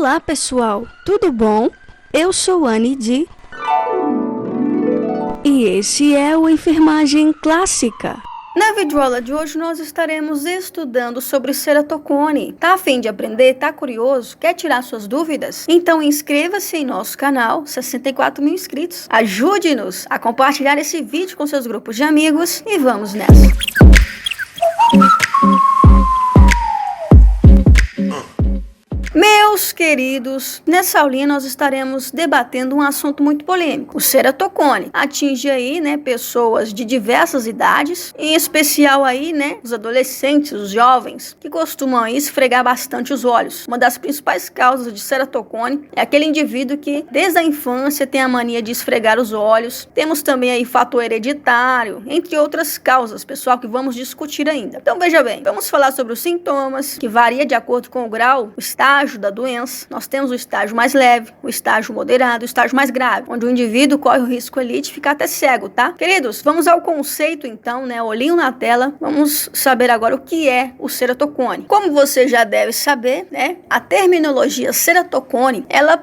Olá pessoal, tudo bom? Eu sou Anne Di e esse é o Enfermagem Clássica. Na videoaula de hoje nós estaremos estudando sobre ceratocone. Tá a fim de aprender? Tá curioso? Quer tirar suas dúvidas? Então inscreva-se em nosso canal, 64 mil inscritos. Ajude-nos a compartilhar esse vídeo com seus grupos de amigos e vamos nessa! Meus queridos, nessa aulinha nós estaremos debatendo um assunto muito polêmico. O ceratocone atinge aí, pessoas de diversas idades, em especial aí, os adolescentes, os jovens, que costumam aí esfregar bastante os olhos. Uma das principais causas de ceratocone é aquele indivíduo que desde a infância tem a mania de esfregar os olhos. Temos também aí fator hereditário, entre outras causas, pessoal, que vamos discutir ainda. Então veja bem, vamos falar sobre os sintomas, que varia de acordo com o grau, o estágio da doença. Nós temos o estágio mais leve, o estágio moderado, o estágio mais grave, onde o indivíduo corre o risco ali de ficar até cego, tá? Queridos, vamos ao conceito então, olhinho na tela. Vamos saber agora o que é o ceratocone. Como você já deve saber, a terminologia ceratocone, ela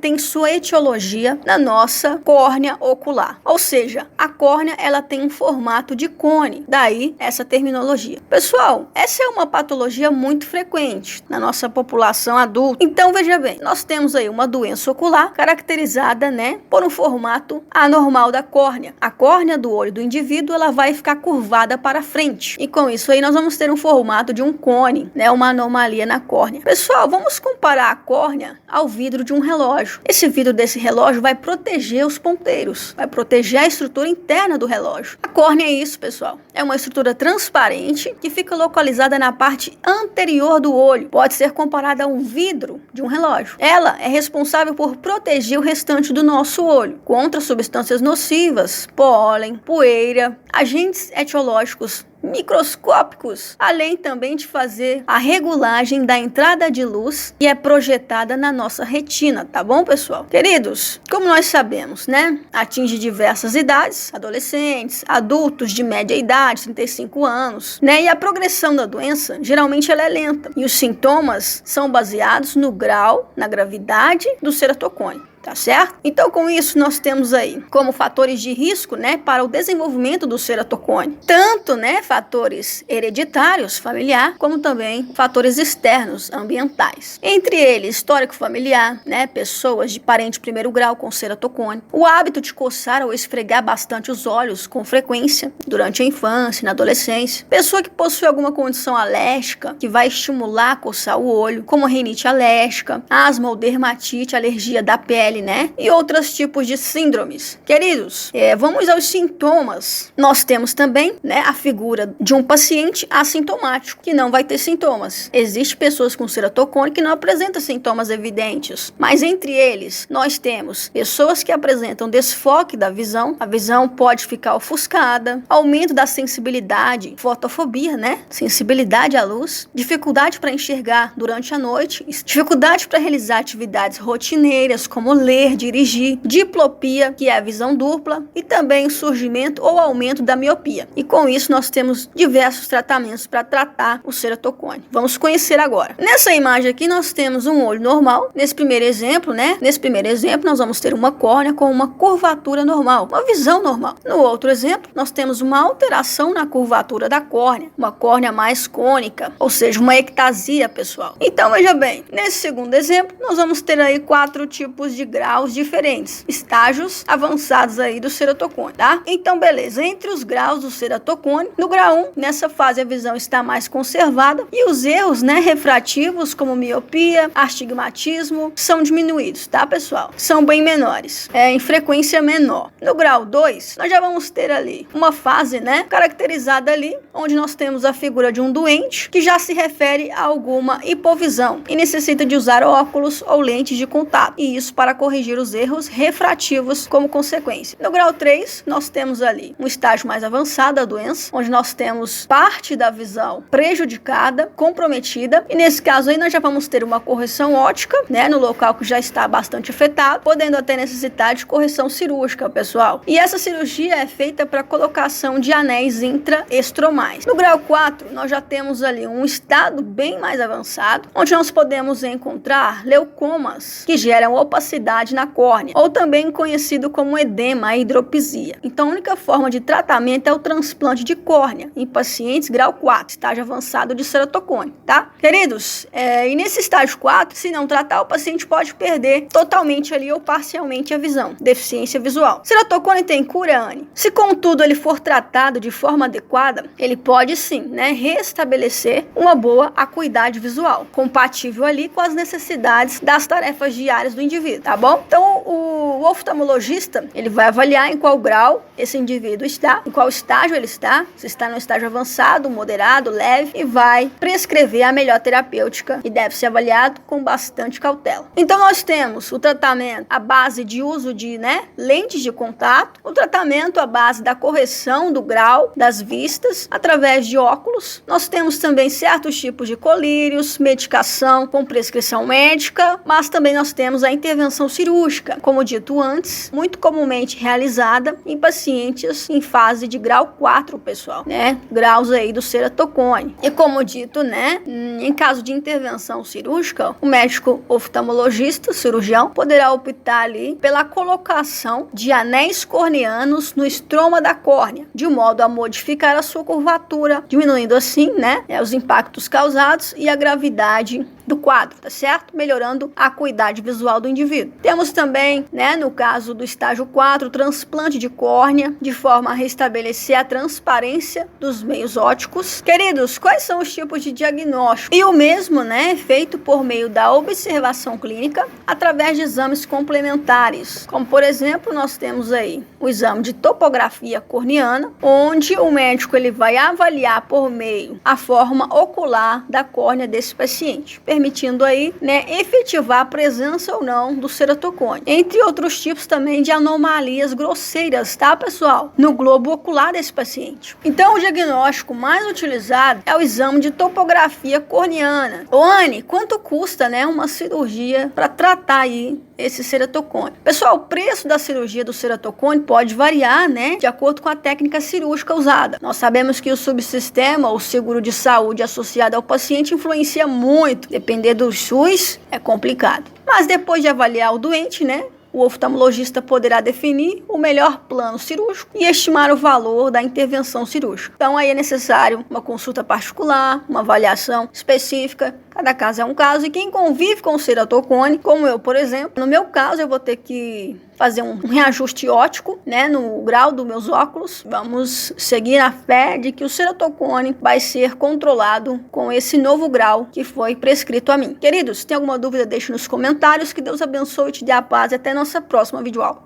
tem sua etiologia na nossa córnea ocular. Ou seja, a córnea, ela tem um formato de cone. Daí, essa terminologia. Pessoal, essa é uma patologia muito frequente na nossa população adulta. Então veja bem, nós temos aí uma doença ocular caracterizada, por um formato anormal da córnea. A córnea do olho do indivíduo, ela vai ficar curvada para frente. E com isso aí nós vamos ter um formato de um cone, uma anomalia na córnea. Pessoal, vamos comparar a córnea ao vidro de um relógio. Esse vidro desse relógio vai proteger os ponteiros, vai proteger a estrutura interna do relógio. A córnea é isso, pessoal. É uma estrutura transparente que fica localizada na parte anterior do olho. Pode ser comparada a um vidro de um relógio. Ela é responsável por proteger o restante do nosso olho contra substâncias nocivas, pólen, poeira, agentes etiológicos microscópicos, além também de fazer a regulagem da entrada de luz que é projetada na nossa retina, tá bom, pessoal? Queridos, como nós sabemos, atinge diversas idades, adolescentes, adultos de média idade, 35 anos, e a progressão da doença, geralmente ela é lenta, e os sintomas são baseados no grau, na gravidade do ceratocone. Tá certo? Então, com isso, nós temos aí como fatores de risco, para o desenvolvimento do ceratocone. Tanto, fatores hereditários, familiar, como também fatores externos, ambientais. Entre eles, histórico familiar, pessoas de parente primeiro grau com ceratocone. O hábito de coçar ou esfregar bastante os olhos com frequência durante a infância, na adolescência. Pessoa que possui alguma condição alérgica que vai estimular a coçar o olho, como rinite alérgica, asma ou dermatite, alergia da pele, e outros tipos de síndromes. Queridos, vamos aos sintomas. Nós temos também, a figura de um paciente assintomático, que não vai ter sintomas. Existem pessoas com ceratocone que não apresentam sintomas evidentes, mas entre eles, nós temos pessoas que apresentam desfoque da visão, a visão pode ficar ofuscada, aumento da sensibilidade, fotofobia, sensibilidade à luz, dificuldade para enxergar durante a noite, dificuldade para realizar atividades rotineiras, como ler, dirigir, diplopia, que é a visão dupla, e também o surgimento ou aumento da miopia. E com isso nós temos diversos tratamentos para tratar o ceratocone. Vamos conhecer agora. Nessa imagem aqui nós temos um olho normal. Nesse primeiro exemplo, nós vamos ter uma córnea com uma curvatura normal, uma visão normal. No outro exemplo, nós temos uma alteração na curvatura da córnea, uma córnea mais cônica, ou seja, uma ectasia, pessoal. Então veja bem, nesse segundo exemplo, nós vamos ter aí 4 tipos de graus diferentes, estágios avançados aí do ceratocone, tá? Então, beleza, entre os graus do ceratocone, no grau 1, nessa fase a visão está mais conservada e os erros, refrativos, como miopia, astigmatismo, são diminuídos, tá, pessoal? São bem menores, em frequência menor. No grau 2, nós já vamos ter ali uma fase, caracterizada ali, onde nós temos a figura de um doente que já se refere a alguma hipovisão e necessita de usar óculos ou lentes de contato, e isso para corrigir os erros refrativos como consequência. No grau 3, nós temos ali um estágio mais avançado da doença, onde nós temos parte da visão prejudicada, comprometida, e nesse caso aí nós já vamos ter uma correção óptica, né, no local que já está bastante afetado, podendo até necessitar de correção cirúrgica, pessoal. E essa cirurgia é feita para colocação de anéis intraestromais. No grau 4, nós já temos ali um estado bem mais avançado, onde nós podemos encontrar leucomas que geram opacidade na córnea, ou também conhecido como edema, hidropisia. Então, a única forma de tratamento é o transplante de córnea em pacientes grau 4, estágio avançado de ceratocone, tá? Queridos, e nesse estágio 4, se não tratar, o paciente pode perder totalmente ali ou parcialmente a visão, deficiência visual. Ceratocone tem cura, Anne? Se, contudo, ele for tratado de forma adequada, ele pode sim, né, restabelecer uma boa acuidade visual, compatível ali com as necessidades das tarefas diárias do indivíduo, tá bom? Então, o oftalmologista, ele vai avaliar em qual grau esse indivíduo está, em qual estágio ele está, se está no estágio avançado, moderado, leve, e vai prescrever a melhor terapêutica e deve ser avaliado com bastante cautela. Então, nós temos o tratamento à base de uso de, lentes de contato, o tratamento à base da correção do grau das vistas através de óculos. Nós temos também certos tipos de colírios, medicação com prescrição médica, mas também nós temos a intervenção cirúrgica, como dito antes, muito comumente realizada em pacientes em fase de grau 4, pessoal, graus aí do ceratocone. E como dito, em caso de intervenção cirúrgica, o médico oftalmologista, cirurgião, poderá optar ali pela colocação de anéis corneanos no estroma da córnea, de modo a modificar a sua curvatura, diminuindo assim, os impactos causados e a gravidade do quadro, tá certo? Melhorando a acuidade visual do indivíduo. Temos também, no caso do estágio 4, o transplante de córnea, de forma a restabelecer a transparência dos meios ópticos. Queridos, quais são os tipos de diagnóstico? E o mesmo, é feito por meio da observação clínica, através de exames complementares, como por exemplo, nós temos aí o exame de topografia corneana, onde o médico ele vai avaliar por meio a forma ocular da córnea desse paciente, permitindo aí, efetivar a presença ou não do ceratocone. Entre outros tipos também de anomalias grosseiras, tá, pessoal? No globo ocular desse paciente. Então, o diagnóstico mais utilizado é o exame de topografia corneana. Ô, Anne, quanto custa, uma cirurgia para tratar aí esse ceratocone? Pessoal, o preço da cirurgia do ceratocone pode variar, de acordo com a técnica cirúrgica usada. Nós sabemos que o subsistema ou seguro de saúde associado ao paciente influencia muito. Depender do SUS é complicado. Mas depois de avaliar o doente, o oftalmologista poderá definir o melhor plano cirúrgico e estimar o valor da intervenção cirúrgica. Então, aí é necessário uma consulta particular, uma avaliação específica. Cada caso é um caso. E quem convive com o ceratocone, como eu, por exemplo, no meu caso, eu vou ter que fazer um reajuste óptico, no grau dos meus óculos. Vamos seguir na fé de que o ceratocone vai ser controlado com esse novo grau que foi prescrito a mim. Queridos, se tem alguma dúvida, deixe nos comentários. Que Deus abençoe e te dê a paz e até nossa próxima videoaula.